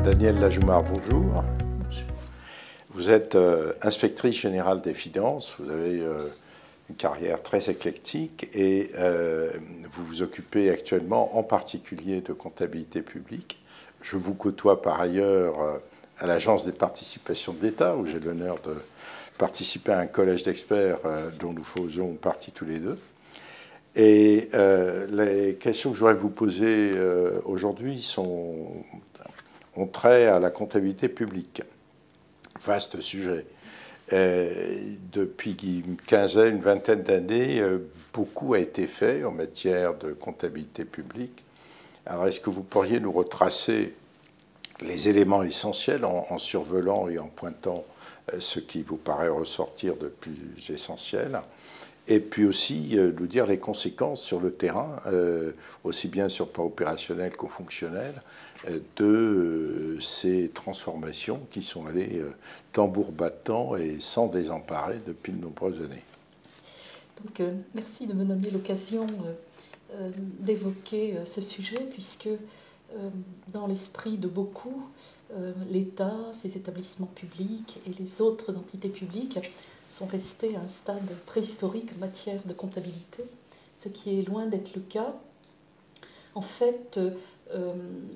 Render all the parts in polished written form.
Danielle Lajoumard, bonjour. Vous êtes inspectrice générale des finances, vous avez une carrière très éclectique et vous vous occupez actuellement en particulier de comptabilité publique. Je vous côtoie par ailleurs à l'Agence des participations de l'État, où j'ai l'honneur de participer à un collège d'experts dont nous faisons partie tous les deux. Et les questions que je voudrais vous poser aujourd'hui ont trait à la comptabilité publique. Vaste sujet. Depuis une quinzaine, une vingtaine d'années, beaucoup a été fait en matière de comptabilité publique. Alors, est-ce que vous pourriez nous retracer les éléments essentiels en survolant et en pointant ce qui vous paraît ressortir de plus essentiel, et puis aussi nous dire les conséquences sur le terrain, aussi bien sur le plan opérationnel qu'au fonctionnel, de ces transformations qui sont allées tambour battant et sans désemparer depuis de nombreuses années. Donc, merci de me donner l'occasion d'évoquer ce sujet, puisque dans l'esprit de beaucoup, l'État, ses établissements publics et les autres entités publiques sont restés à un stade préhistorique en matière de comptabilité, ce qui est loin d'être le cas. En fait,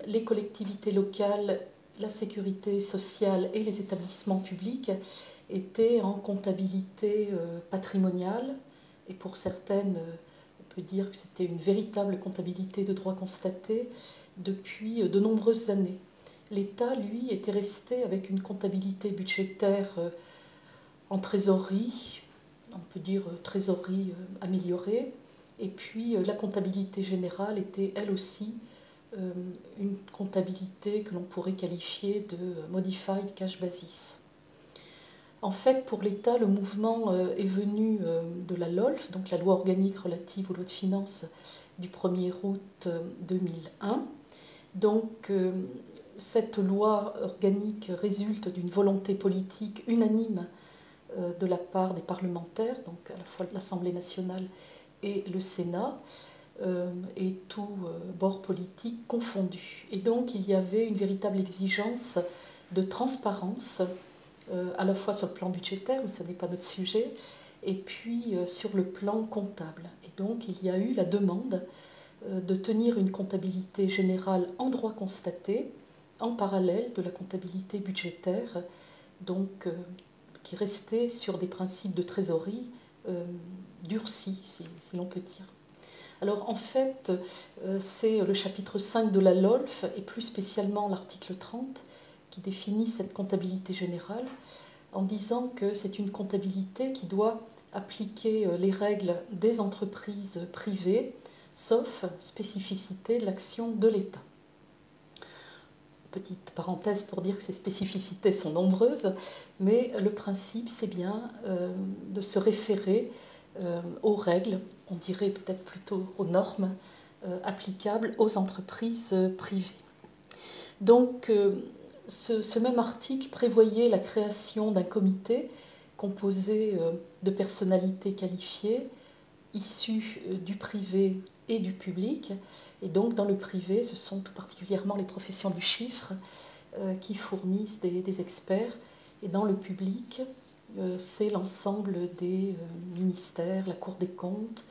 les collectivités locales, la sécurité sociale et les établissements publics étaient en comptabilité patrimoniale, et pour certaines, on peut dire que c'était une véritable comptabilité de droit constaté depuis de nombreuses années. L'État, lui, était resté avec une comptabilité budgétaire en trésorerie, on peut dire trésorerie améliorée, et puis la comptabilité générale était elle aussi une comptabilité que l'on pourrait qualifier de Modified Cash Basis. En fait, pour l'État, le mouvement est venu de la LOLF, donc la loi organique relative aux lois de finances du 1er août 2001. Donc, cette loi organique résulte d'une volonté politique unanime de la part des parlementaires, donc à la fois l'Assemblée nationale et le Sénat, et tout bord politique confondu. Et donc il y avait une véritable exigence de transparence, à la fois sur le plan budgétaire, mais ce n'est pas notre sujet, et puis sur le plan comptable. Et donc il y a eu la demande de tenir une comptabilité générale en droit constaté, en parallèle de la comptabilité budgétaire, donc qui restait sur des principes de trésorerie durcis, si l'on peut dire. Alors en fait, c'est le chapitre 5 de la LOLF, et plus spécialement l'article 30, qui définit cette comptabilité générale, en disant que c'est une comptabilité qui doit appliquer les règles des entreprises privées, sauf spécificité de l'action de l'État. Petite parenthèse pour dire que ces spécificités sont nombreuses, mais le principe, c'est bien de se référer aux règles, on dirait peut-être plutôt aux normes applicables aux entreprises privées. Donc, ce même article prévoyait la création d'un comité composé de personnalités qualifiées issues du privé et du public. Et donc dans le privé, ce sont tout particulièrement les professions du chiffre qui fournissent des experts. Et dans le public, c'est l'ensemble des ministères, la Cour des comptes,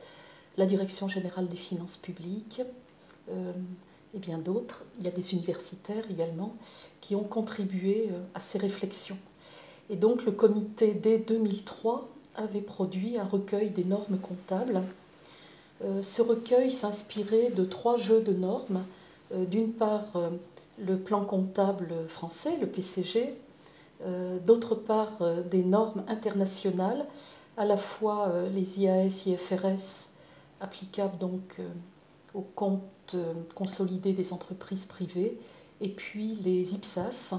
la Direction générale des finances publiques et bien d'autres. Il y a des universitaires également qui ont contribué à ces réflexions. Et donc le comité, dès 2003, avait produit un recueil des normes comptables. Ce recueil s'inspirait de 3 jeux de normes. D'une part, le plan comptable français, le PCG, d'autre part, des normes internationales, à la fois les IAS, IFRS, applicables donc aux comptes consolidés des entreprises privées, et puis les IPSAS,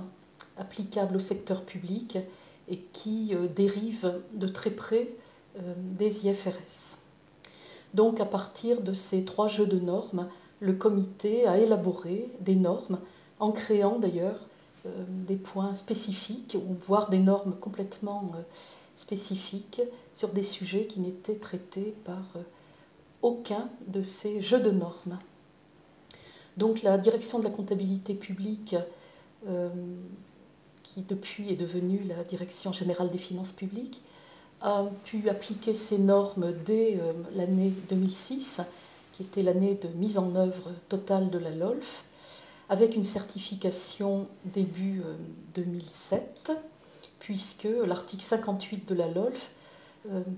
applicables au secteur public et qui dérivent de très près des IFRS. Donc à partir de ces 3 jeux de normes, le comité a élaboré des normes en créant d'ailleurs des points spécifiques, voire des normes complètement spécifiques sur des sujets qui n'étaient traités par aucun de ces jeux de normes. Donc la direction de la comptabilité publique qui depuis est devenue la Direction générale des finances publiques, a pu appliquer ces normes dès l'année 2006, qui était l'année de mise en œuvre totale de la LOLF, avec une certification début 2007, puisque l'article 58 de la LOLF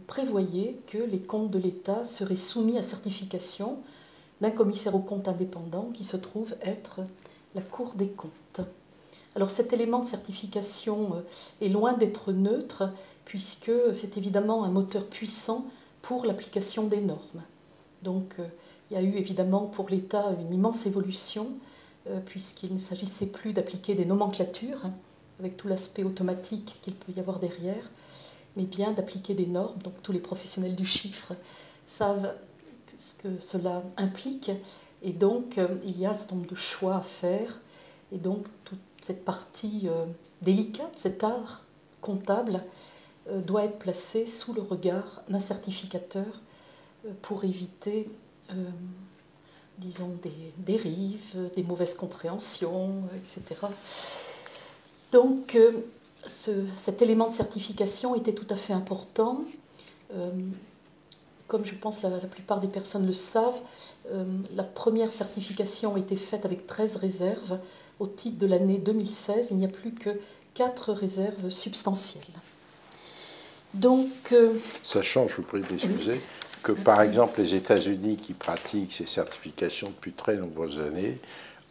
prévoyait que les comptes de l'État seraient soumis à certification d'un commissaire aux comptes indépendant qui se trouve être la Cour des comptes. Alors cet élément de certification est loin d'être neutre, puisque c'est évidemment un moteur puissant pour l'application des normes. Donc il y a eu évidemment pour l'État une immense évolution, puisqu'il ne s'agissait plus d'appliquer des nomenclatures, avec tout l'aspect automatique qu'il peut y avoir derrière, mais bien d'appliquer des normes. Donc tous les professionnels du chiffre savent ce que cela implique, et donc il y a un certain nombre de choix à faire, et donc toute cette partie délicate, cet art comptable, doit être placée sous le regard d'un certificateur pour éviter, disons, des dérives, des mauvaises compréhensions, etc. Donc cet élément de certification était tout à fait important. Comme je pense la plupart des personnes le savent, la première certification a été faite avec 13 réserves. Au titre de l'année 2016, il n'y a plus que 4 réserves substantielles. Donc, sachant, je vous prie d'excuser, que par exemple les États-Unis qui pratiquent ces certifications depuis très nombreuses années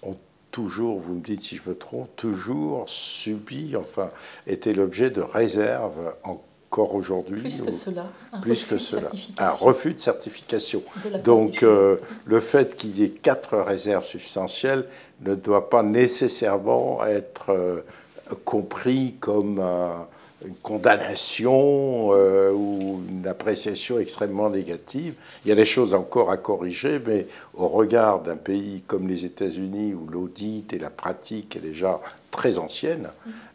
ont toujours, vous me dites si je me trompe, toujours subi, enfin, été l'objet de réserves encore aujourd'hui. Plus que cela. Un refus de certification. Donc le fait qu'il y ait 4 réserves substantielles ne doit pas nécessairement être compris comme une condamnation ou une appréciation extrêmement négative. Il y a des choses encore à corriger, mais au regard d'un pays comme les États-Unis, où l'audit et la pratique est déjà très ancienne,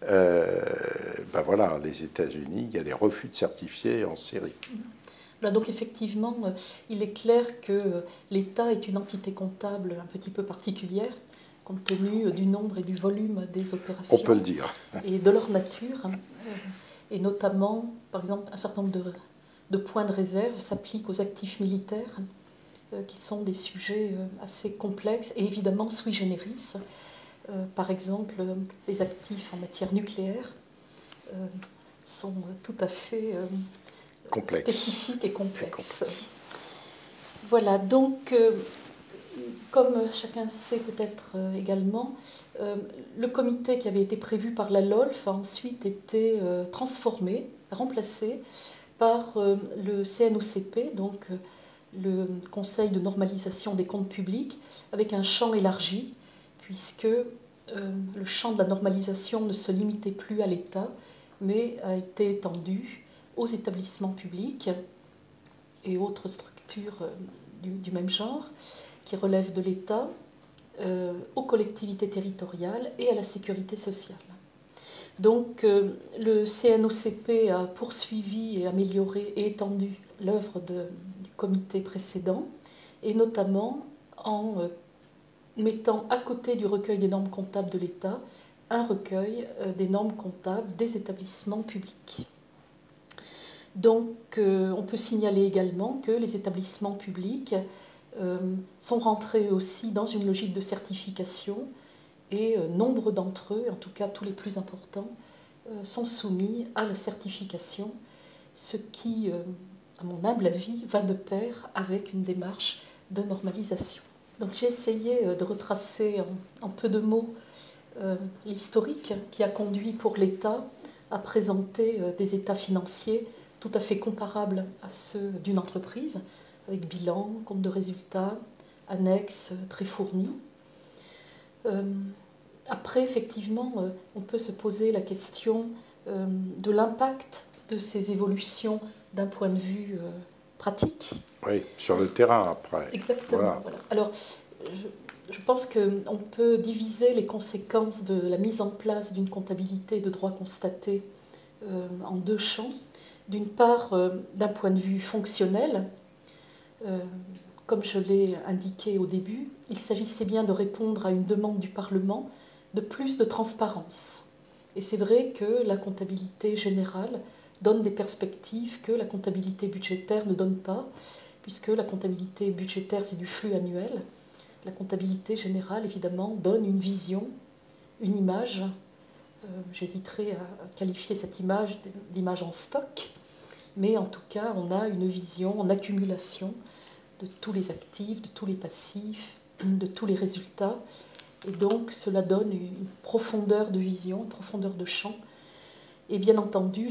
ben voilà, les États-Unis, il y a des refus de certifier en série. Voilà, donc effectivement, il est clair que l'État est une entité comptable un petit peu particulière, compte tenu du nombre et du volume des opérations. On peut le dire. Et de leur nature. Et notamment, par exemple, un certain nombre de points de réserve s'appliquent aux actifs militaires, qui sont des sujets assez complexes et évidemment sui generis. Par exemple, les actifs en matière nucléaire sont tout à fait spécifiques et complexes. Voilà, donc... Comme chacun sait peut-être également, le comité qui avait été prévu par la LOLF a ensuite été transformé, remplacé par le CNOCP, donc le Conseil de normalisation des comptes publics, avec un champ élargi, puisque le champ de la normalisation ne se limitait plus à l'État, mais a été étendu aux établissements publics et autres structures du même genre, qui relèvent de l'État, aux collectivités territoriales et à la sécurité sociale. Donc le CNOCP a poursuivi et amélioré et étendu l'œuvre du comité précédent, et notamment en mettant à côté du recueil des normes comptables de l'État un recueil des normes comptables des établissements publics. Donc on peut signaler également que les établissements publics sont rentrés aussi dans une logique de certification, et nombre d'entre eux, en tout cas tous les plus importants, sont soumis à la certification, ce qui, à mon humble avis, va de pair avec une démarche de normalisation. Donc j'ai essayé de retracer en peu de mots l'historique qui a conduit pour l'État à présenter des états financiers tout à fait comparables à ceux d'une entreprise, avec bilan, compte de résultats, annexes très fournis. Après, effectivement, on peut se poser la question de l'impact de ces évolutions d'un point de vue pratique. Oui, sur le terrain après. Exactement. Voilà. Alors, je pense qu'on peut diviser les conséquences de la mise en place d'une comptabilité de droit constaté en 2 champs. D'une part, d'un point de vue fonctionnel, comme je l'ai indiqué au début, il s'agissait bien de répondre à une demande du Parlement de plus de transparence. Et c'est vrai que la comptabilité générale donne des perspectives que la comptabilité budgétaire ne donne pas, puisque la comptabilité budgétaire, c'est du flux annuel. La comptabilité générale, évidemment, donne une vision, une image. J'hésiterai à qualifier cette image d'image en stock, mais en tout cas, on a une vision en accumulation de tous les actifs, de tous les passifs, de tous les résultats. Et donc, cela donne une profondeur de vision, une profondeur de champ. Et bien entendu,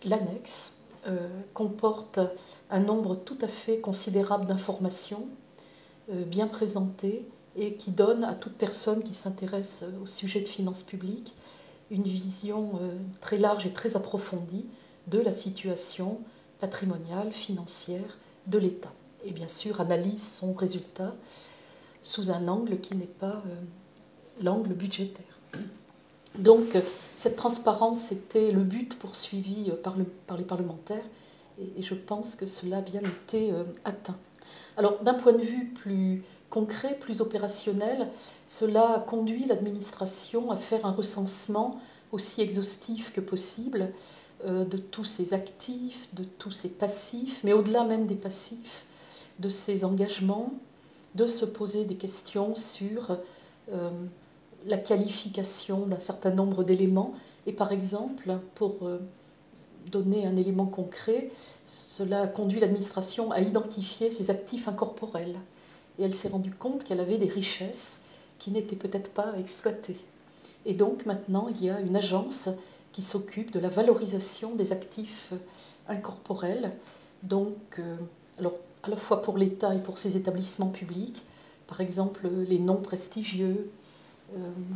l'annexe comporte un nombre tout à fait considérable d'informations bien présentées et qui donne à toute personne qui s'intéresse au sujet de finances publiques une vision très large et très approfondie de la situation patrimoniale, financière de l'État. Et bien sûr, analyse son résultat sous un angle qui n'est pas l'angle budgétaire. Donc, cette transparence, c'était le but poursuivi par les parlementaires, et je pense que cela a bien été atteint. Alors, d'un point de vue plus concret, plus opérationnel, cela a conduit l'administration à faire un recensement aussi exhaustif que possible de tous ses actifs, de tous ses passifs, mais au-delà même des passifs, de ses engagements, de se poser des questions sur la qualification d'un certain nombre d'éléments. Et par exemple, pour donner un élément concret, cela a conduit l'administration à identifier ses actifs incorporels. Et elle s'est rendue compte qu'elle avait des richesses qui n'étaient peut-être pas exploitées. Et donc maintenant, il y a une agence qui s'occupe de la valorisation des actifs incorporels, donc alors, à la fois pour l'État et pour ses établissements publics, par exemple les noms prestigieux,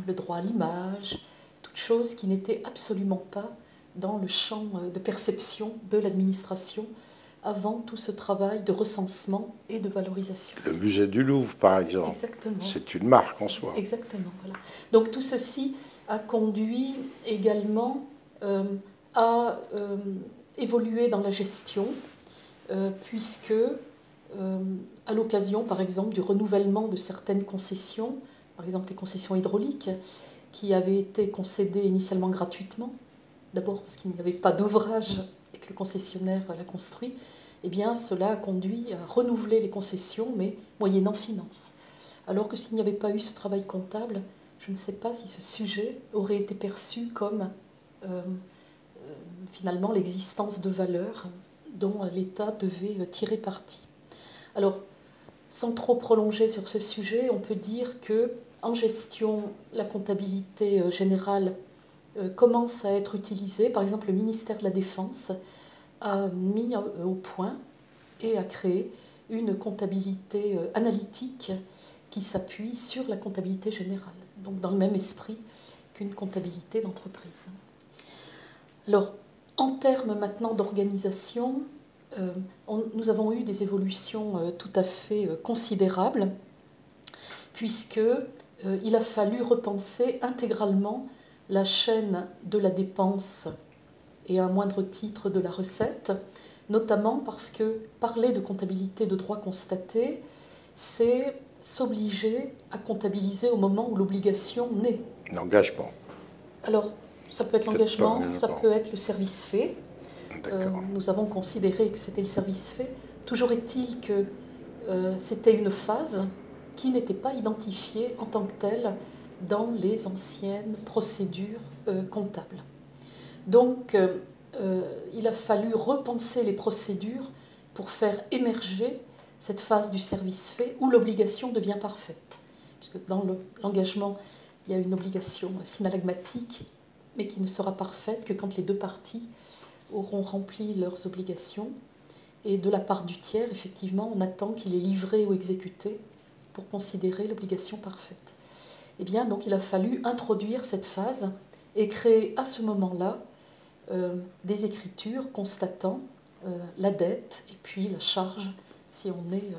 le droit à l'image, toutes choses qui n'étaient absolument pas dans le champ de perception de l'administration avant tout ce travail de recensement et de valorisation. Le musée du Louvre, par exemple. Exactement. C'est une marque en soi. Exactement. Voilà. Donc tout ceci a conduit également à évoluer dans la gestion, puisque à l'occasion, par exemple, du renouvellement de certaines concessions, par exemple les concessions hydrauliques, qui avaient été concédées initialement gratuitement, d'abord parce qu'il n'y avait pas d'ouvrage et que le concessionnaire l'a construit, eh bien cela a conduit à renouveler les concessions, mais moyennant finance. Alors que s'il n'y avait pas eu ce travail comptable, je ne sais pas si ce sujet aurait été perçu comme finalement l'existence de valeurs dont l'État devait tirer parti. Alors, sans trop prolonger sur ce sujet, on peut dire que en gestion, la comptabilité générale commence à être utilisée. Par exemple, le ministère de la Défense a mis au point et a créé une comptabilité analytique qui s'appuie sur la comptabilité générale, donc dans le même esprit qu'une comptabilité d'entreprise. Alors, en termes maintenant d'organisation, nous avons eu des évolutions tout à fait considérables, puisqu'il a fallu repenser intégralement la chaîne de la dépense et à un moindre titre de la recette, notamment parce que parler de comptabilité de droit constaté, c'est s'obliger à comptabiliser au moment où l'obligation naît. L'engagement. Alors, ça peut être l'engagement, ça peut être le service fait. Nous avons considéré que c'était le service fait. Toujours est-il que c'était une phase qui n'était pas identifiée en tant que telle dans les anciennes procédures comptables. Donc, il a fallu repenser les procédures pour faire émerger cette phase du service fait où l'obligation devient parfaite. Puisque dans l'engagement, il y a une obligation synalagmatique, mais qui ne sera parfaite que quand les deux parties auront rempli leurs obligations. Et de la part du tiers, effectivement, on attend qu'il ait livré ou exécuté pour considérer l'obligation parfaite. Eh bien, donc, il a fallu introduire cette phase et créer à ce moment-là des écritures constatant la dette et puis la charge si on est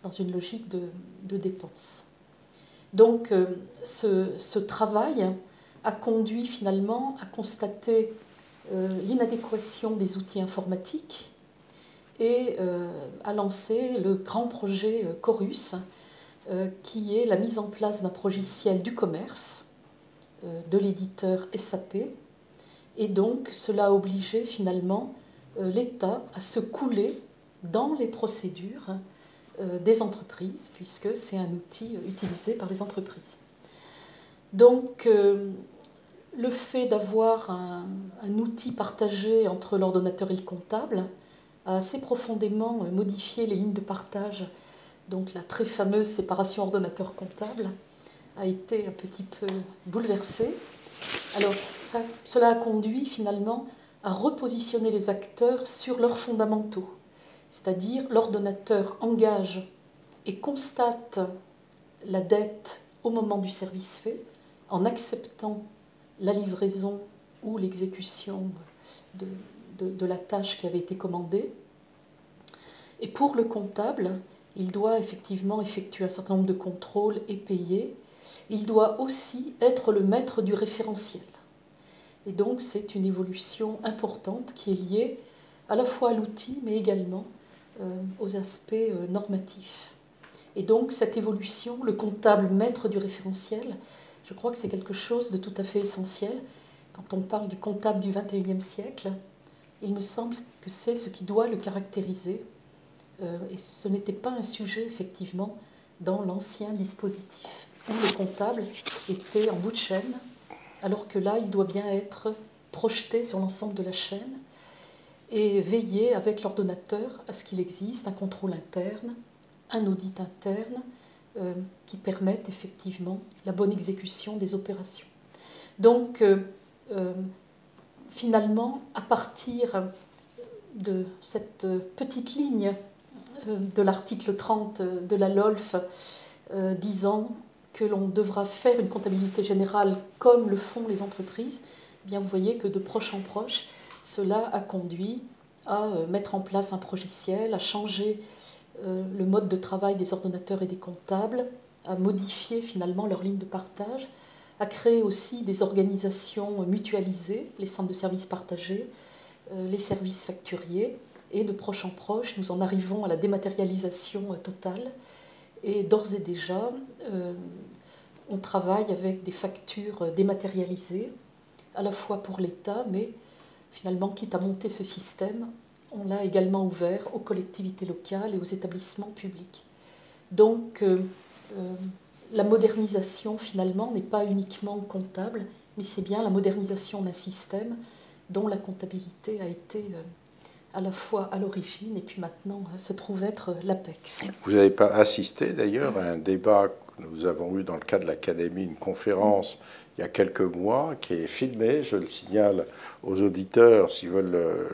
dans une logique de dépense. Donc, ce travail a conduit finalement à constater l'inadéquation des outils informatiques et à lancer le grand projet Chorus, qui est la mise en place d'un logiciel du commerce de l'éditeur SAP. Et donc, cela a obligé finalement l'État à se couler dans les procédures des entreprises, puisque c'est un outil utilisé par les entreprises. Donc, le fait d'avoir un outil partagé entre l'ordonnateur et le comptable a assez profondément modifié les lignes de partage. Donc, la très fameuse séparation ordonnateur-comptable a été un petit peu bouleversée. Alors, cela a conduit finalement à repositionner les acteurs sur leurs fondamentaux. C'est-à-dire, l'ordonnateur engage et constate la dette au moment du service fait, en acceptant la livraison ou l'exécution de la tâche qui avait été commandée. Et pour le comptable, il doit effectivement effectuer un certain nombre de contrôles et payer. Il doit aussi être le maître du référentiel. Et donc, c'est une évolution importante qui est liée à la fois à l'outil, mais également aux aspects normatifs. Et donc, cette évolution, le comptable maître du référentiel, je crois que c'est quelque chose de tout à fait essentiel. Quand on parle du comptable du XXIe siècle, il me semble que c'est ce qui doit le caractériser. Et ce n'était pas un sujet, effectivement, dans l'ancien dispositif, où le comptable était en bout de chaîne, alors que là, il doit bien être projeté sur l'ensemble de la chaîne et veiller avec l'ordonnateur à ce qu'il existe un contrôle interne, un audit interne qui permettent effectivement la bonne exécution des opérations. Donc, finalement, à partir de cette petite ligne de l'article 30 de la LOLF disant que l'on devra faire une comptabilité générale comme le font les entreprises, eh bien vous voyez que de proche en proche, cela a conduit à mettre en place un logiciel, à changer le mode de travail des ordonnateurs et des comptables, à modifier finalement leur ligne de partage, à créer aussi des organisations mutualisées, les centres de services partagés, les services facturiers, et de proche en proche, nous en arrivons à la dématérialisation totale. Et d'ores et déjà, on travaille avec des factures dématérialisées, à la fois pour l'État, mais finalement, quitte à monter ce système, on l'a également ouvert aux collectivités locales et aux établissements publics. Donc, la modernisation, finalement, n'est pas uniquement comptable, mais c'est bien la modernisation d'un système dont la comptabilité a été à la fois à l'origine et puis maintenant se trouve être l'APEX. Vous n'avez pas assisté d'ailleurs à un débat que nous avons eu dans le cadre de l'Académie, une conférence il y a quelques mois qui est filmée, je le signale aux auditeurs s'ils veulent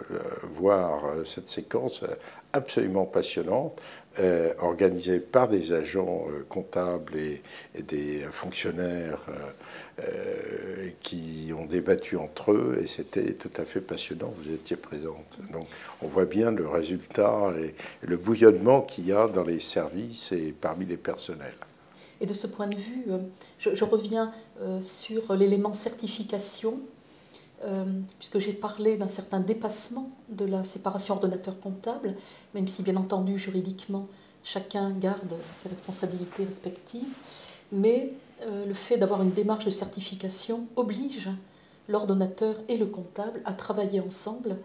voir cette séquence absolument passionnante, organisée par des agents comptables et des fonctionnaires qui ont débattu entre eux, et c'était tout à fait passionnant, vous étiez présente. Donc on voit bien le résultat et le bouillonnement qu'il y a dans les services et parmi les personnels. Et de ce point de vue, je reviens sur l'élément certification, puisque j'ai parlé d'un certain dépassement de la séparation ordonnateur-comptable, même si bien entendu juridiquement chacun garde ses responsabilités respectives, mais le fait d'avoir une démarche de certification oblige l'ordonnateur et le comptable à travailler ensemble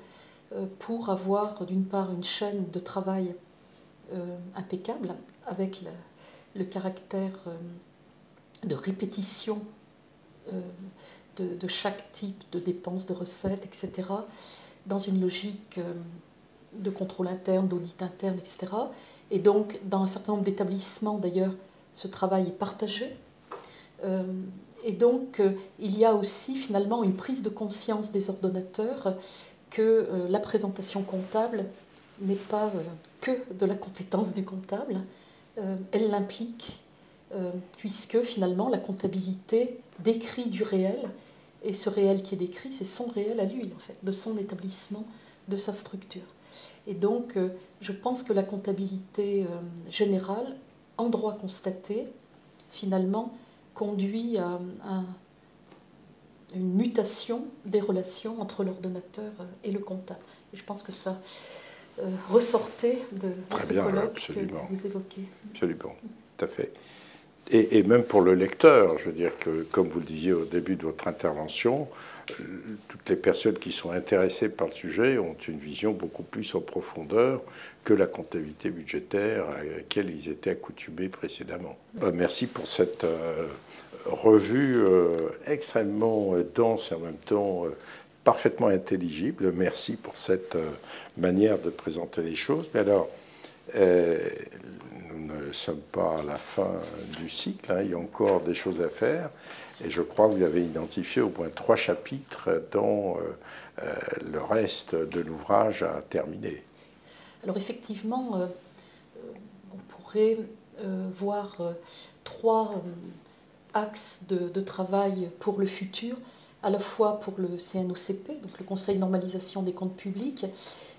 pour avoir d'une part une chaîne de travail impeccable avec le caractère de répétition de chaque type de dépenses, de recettes, etc., dans une logique de contrôle interne, d'audit interne, etc. Et donc, dans un certain nombre d'établissements, d'ailleurs, ce travail est partagé. Et donc, il y a aussi finalement une prise de conscience des ordonnateurs que la présentation comptable n'est pas que de la compétence du comptable, elle l'implique, puisque finalement la comptabilité décrit du réel, et ce réel qui est décrit, c'est son réel à lui, en fait, de son établissement, de sa structure. Et donc, je pense que la comptabilité générale, en droit constaté, finalement, conduit à une mutation des relations entre l'ordonnateur et le comptable. Et je pense que ça ressortait de ce colloque que vous évoquez. Absolument, tout à fait. Et même pour le lecteur, je veux dire que, comme vous le disiez au début de votre intervention, toutes les personnes qui sont intéressées par le sujet ont une vision beaucoup plus en profondeur que la comptabilité budgétaire à laquelle ils étaient accoutumés précédemment. Merci pour cette revue extrêmement dense et en même temps parfaitement intelligible. Merci pour cette manière de présenter les choses. Mais alors, nous ne sommes pas à la fin du cycle, hein, il y a encore des choses à faire. Et je crois que vous avez identifié au moins 3 chapitres dont le reste de l'ouvrage à terminer. Alors effectivement, on pourrait voir 3 axes de travail pour le futur, à la fois pour le CNOCP, donc le Conseil de normalisation des comptes publics,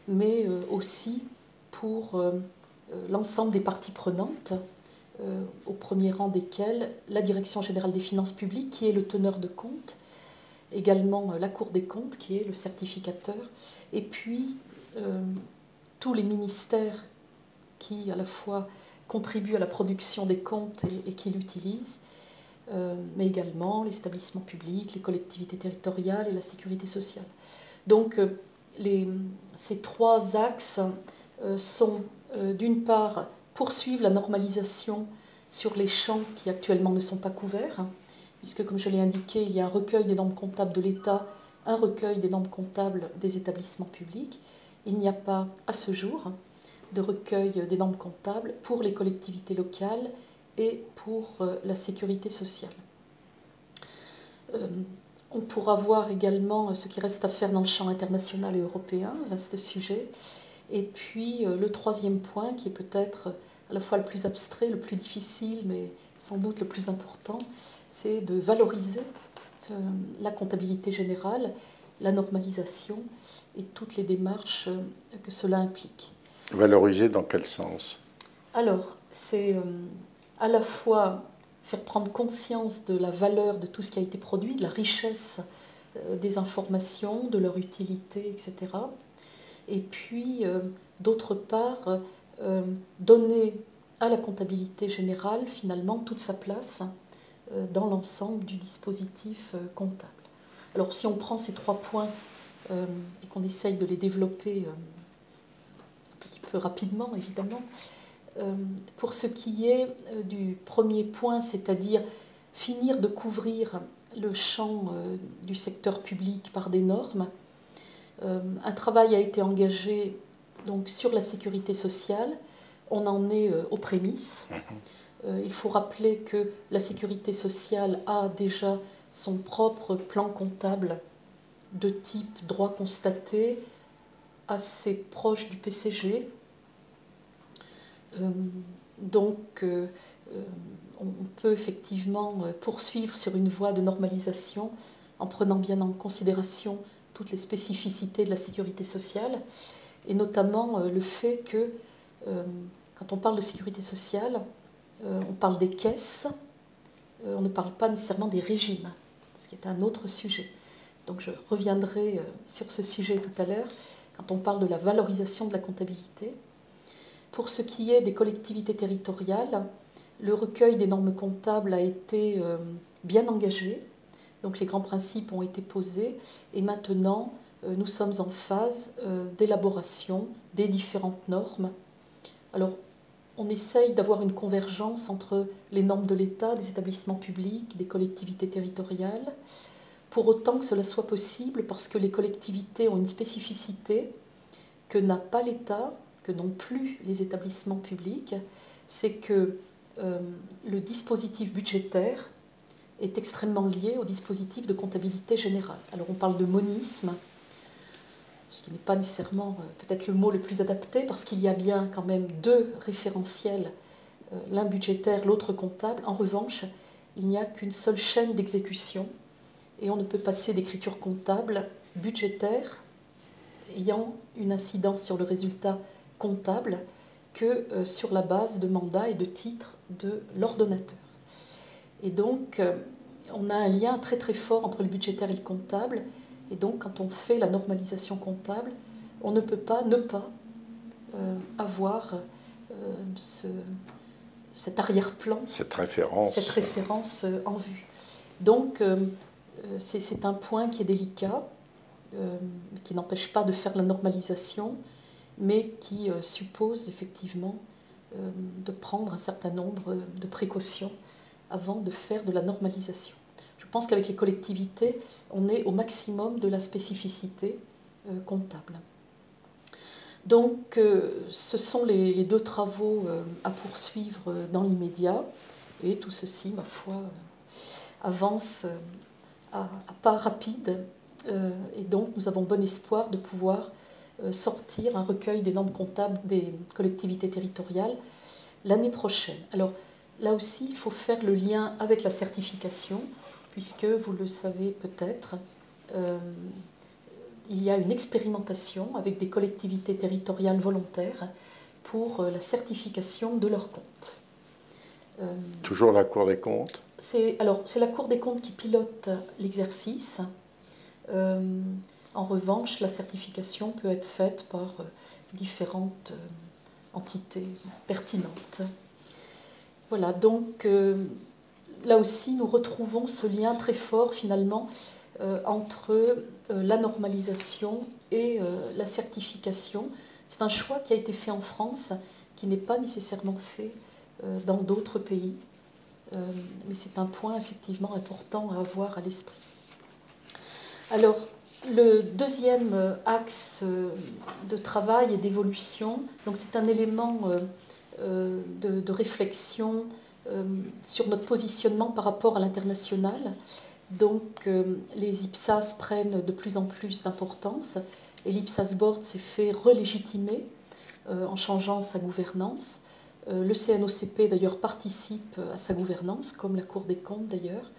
mais aussi pour l'ensemble des parties prenantes, au premier rang desquelles la Direction générale des finances publiques, qui est le teneur de compte, également la Cour des comptes, qui est le certificateur, et puis tous les ministères qui, à la fois, contribuent à la production des comptes et qui l'utilisent, mais également les établissements publics, les collectivités territoriales et la sécurité sociale. Donc, ces 3 axes sont, d'une part, poursuivre la normalisation sur les champs qui actuellement ne sont pas couverts, puisque, comme je l'ai indiqué, il y a un recueil des normes comptables de l'État, un recueil des normes comptables des établissements publics. Il n'y a pas, à ce jour, de recueil des normes comptables pour les collectivités locales et pour la sécurité sociale. On pourra voir également ce qui reste à faire dans le champ international et européen, vaste sujet. Et puis le 3e point, qui est peut-être à la fois le plus abstrait, le plus difficile, mais sans doute le plus important, c'est de valoriser la comptabilité générale, la normalisation et toutes les démarches que cela implique. Valoriser dans quel sens? Alors, c'est à la fois faire prendre conscience de la valeur de tout ce qui a été produit, de la richesse des informations, de leur utilité, etc. Et puis, d'autre part, donner à la comptabilité générale, finalement, toute sa place dans l'ensemble du dispositif comptable. Alors, si on prend ces 3 points et qu'on essaye de les développer un petit peu rapidement, évidemment, pour ce qui est du premier point, c'est-à-dire finir de couvrir le champ du secteur public par des normes, un travail a été engagé donc, sur la sécurité sociale. On en est aux prémices. Il faut rappeler que la sécurité sociale a déjà son propre plan comptable de type droit constaté, assez proche du PCG. Donc, on peut effectivement poursuivre sur une voie de normalisation en prenant bien en considération toutes les spécificités de la sécurité sociale, et notamment le fait que, quand on parle de sécurité sociale, on parle des caisses, on ne parle pas nécessairement des régimes, ce qui est un autre sujet. Donc je reviendrai sur ce sujet tout à l'heure, quand on parle de la valorisation de la comptabilité. Pour ce qui est des collectivités territoriales, le recueil des normes comptables a été bien engagé, donc les grands principes ont été posés, et maintenant nous sommes en phase d'élaboration des différentes normes. Alors, on essaye d'avoir une convergence entre les normes de l'État, des établissements publics, des collectivités territoriales, pour autant que cela soit possible, parce que les collectivités ont une spécificité que n'a pas l'État, que n'ont plus les établissements publics, c'est que le dispositif budgétaire est extrêmement lié au dispositif de comptabilité générale. Alors on parle de monisme, ce qui n'est pas nécessairement peut-être le mot le plus adapté, parce qu'il y a bien quand même 2 référentiels, l'un budgétaire, l'autre comptable. En revanche, il n'y a qu'une seule chaîne d'exécution, et on ne peut passer d'écriture comptable budgétaire ayant une incidence sur le résultat comptable que sur la base de mandats et de titres de l'ordonnateur. Et donc, on a un lien très très fort entre le budgétaire et le comptable. Et donc, quand on fait la normalisation comptable, on ne peut pas ne pas avoir cet arrière-plan, cette référence en vue. Donc, c'est un point qui est délicat, qui n'empêche pas de faire de la normalisation, mais qui suppose effectivement de prendre un certain nombre de précautions avant de faire de la normalisation. Je pense qu'avec les collectivités, on est au maximum de la spécificité comptable. Donc, ce sont les deux travaux à poursuivre dans l'immédiat, et tout ceci, ma foi, avance à pas rapides, et donc nous avons bon espoir de pouvoir sortir un recueil des normes comptables des collectivités territoriales l'année prochaine. Alors, là aussi, il faut faire le lien avec la certification, puisque, vous le savez peut-être, il y a une expérimentation avec des collectivités territoriales volontaires pour la certification de leurs comptes. Toujours la Cour des comptes? C'est la Cour des comptes qui pilote l'exercice. En revanche, la certification peut être faite par différentes entités pertinentes. Voilà, donc là aussi, nous retrouvons ce lien très fort finalement entre la normalisation et la certification. C'est un choix qui a été fait en France, qui n'est pas nécessairement fait dans d'autres pays, mais c'est un point effectivement important à avoir à l'esprit. Alors, le deuxième axe de travail et d'évolution, donc c'est un élément de réflexion sur notre positionnement par rapport à l'international. Donc les IPSAS prennent de plus en plus d'importance et l'IPSAS Board s'est fait relégitimer en changeant sa gouvernance. Le CNOCP d'ailleurs participe à sa gouvernance, comme la Cour des comptes d'ailleurs.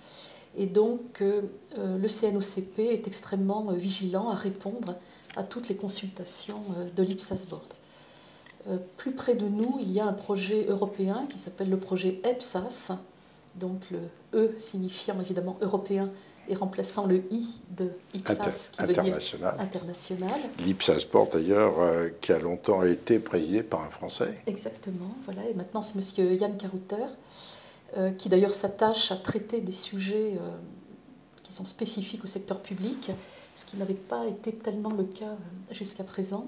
Et donc le CNOCP est extrêmement vigilant à répondre à toutes les consultations de l'IPSAS Board. Plus près de nous, il y a un projet européen qui s'appelle le projet EPSAS, donc le E signifiant évidemment européen et remplaçant le I de IPSAS qui veut dire international. L'IPSAS Board d'ailleurs qui a longtemps été présidé par un Français. Exactement, voilà, et maintenant c'est M. Yann Carouter qui d'ailleurs s'attache à traiter des sujets qui sont spécifiques au secteur public, ce qui n'avait pas été tellement le cas jusqu'à présent.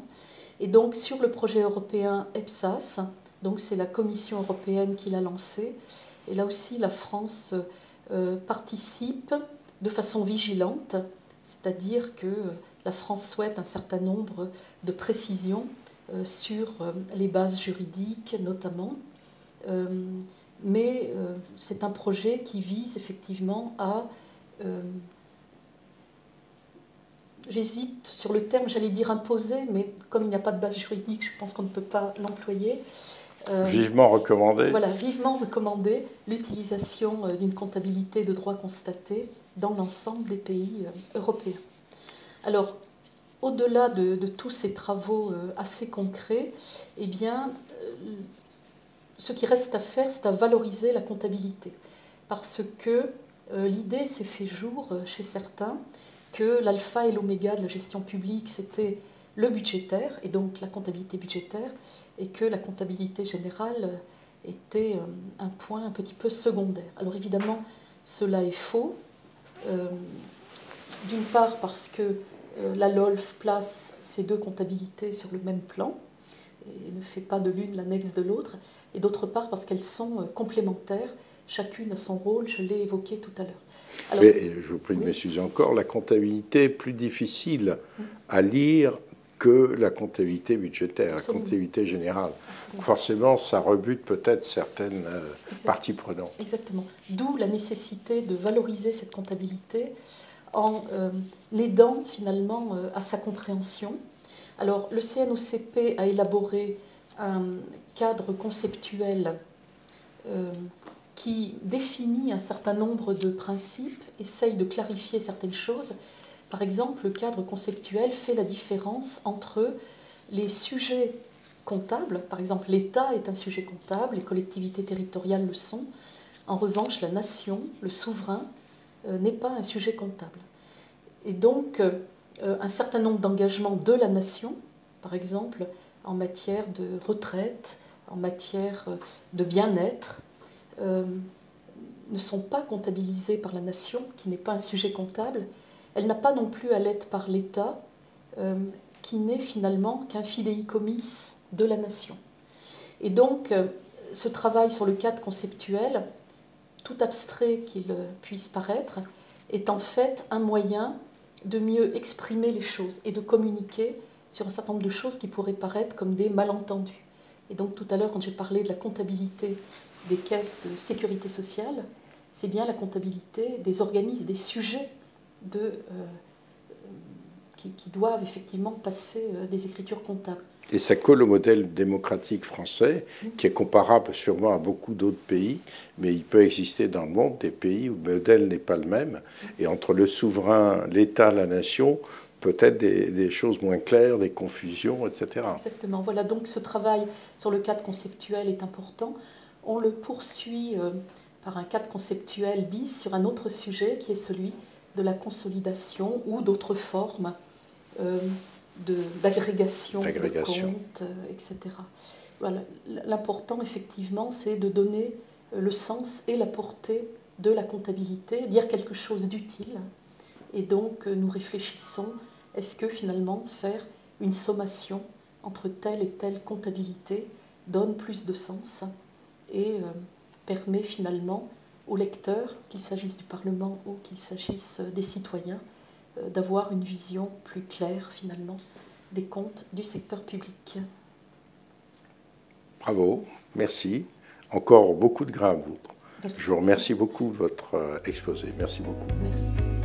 Et donc sur le projet européen EPSAS, donc c'est la Commission européenne qui l'a lancé, et là aussi la France participe de façon vigilante, c'est-à-dire que la France souhaite un certain nombre de précisions sur les bases juridiques notamment, mais c'est un projet qui vise effectivement à... J'hésite sur le terme, j'allais dire imposer, mais comme il n'y a pas de base juridique, je pense qu'on ne peut pas l'employer. Vivement recommandé. Voilà, vivement recommandé l'utilisation d'une comptabilité de droit constaté dans l'ensemble des pays européens. Alors, au-delà de tous ces travaux assez concrets, eh bien, ce qui reste à faire, c'est à valoriser la comptabilité. Parce que l'idée s'est fait jour chez certains que l'alpha et l'oméga de la gestion publique, c'était le budgétaire, et donc la comptabilité budgétaire, et que la comptabilité générale était un point un petit peu secondaire. Alors évidemment, cela est faux, d'une part parce que la LOLF place ces deux comptabilités sur le même plan, et ne fait pas de l'une l'annexe de l'autre, et d'autre part parce qu'elles sont complémentaires, chacune a son rôle, je l'ai évoqué tout à l'heure. Alors, mais je vous prie de m'excuser encore, la comptabilité est plus difficile à lire que la comptabilité budgétaire, la comptabilité générale. Forcément, ça rebute peut-être certaines parties prenantes. Exactement. D'où la nécessité de valoriser cette comptabilité en aidant finalement à sa compréhension. Alors, le CNOCP a élaboré un cadre conceptuel qui définit un certain nombre de principes, essaye de clarifier certaines choses. Par exemple, le cadre conceptuel fait la différence entre les sujets comptables, par exemple l'État est un sujet comptable, les collectivités territoriales le sont. En revanche, la nation, le souverain, n'est pas un sujet comptable. Et donc, un certain nombre d'engagements de la nation, par exemple en matière de retraite, en matière de bien-être ne sont pas comptabilisées par la nation, qui n'est pas un sujet comptable. Elle n'a pas non plus à l'être par l'État, qui n'est finalement qu'un fidéicommis de la nation. Et donc, ce travail sur le cadre conceptuel, tout abstrait qu'il puisse paraître, est en fait un moyen de mieux exprimer les choses et de communiquer sur un certain nombre de choses qui pourraient paraître comme des malentendus. Et donc tout à l'heure, quand j'ai parlé de la comptabilité des caisses de sécurité sociale, c'est bien la comptabilité des organismes, des sujets qui doivent effectivement passer des écritures comptables. Et ça colle au modèle démocratique français, qui est comparable sûrement à beaucoup d'autres pays, mais il peut exister dans le monde des pays où le modèle n'est pas le même. Et entre le souverain, l'État, la nation, peut-être des choses moins claires, des confusions, etc. Exactement. Voilà, donc ce travail sur le cadre conceptuel est important. On le poursuit par un cadre conceptuel bis sur un autre sujet qui est celui de la consolidation ou d'autres formes d'agrégation de comptes, etc. Voilà. L'important, effectivement, c'est de donner le sens et la portée de la comptabilité, dire quelque chose d'utile. Et donc, nous réfléchissons, est-ce que finalement, faire une sommation entre telle et telle comptabilité donne plus de sens et permet finalement aux lecteurs, qu'il s'agisse du Parlement ou qu'il s'agisse des citoyens, d'avoir une vision plus claire finalement des comptes du secteur public. Bravo, merci. Encore beaucoup de grains à vous. Merci. Je vous remercie beaucoup de votre exposé. Merci beaucoup. Merci.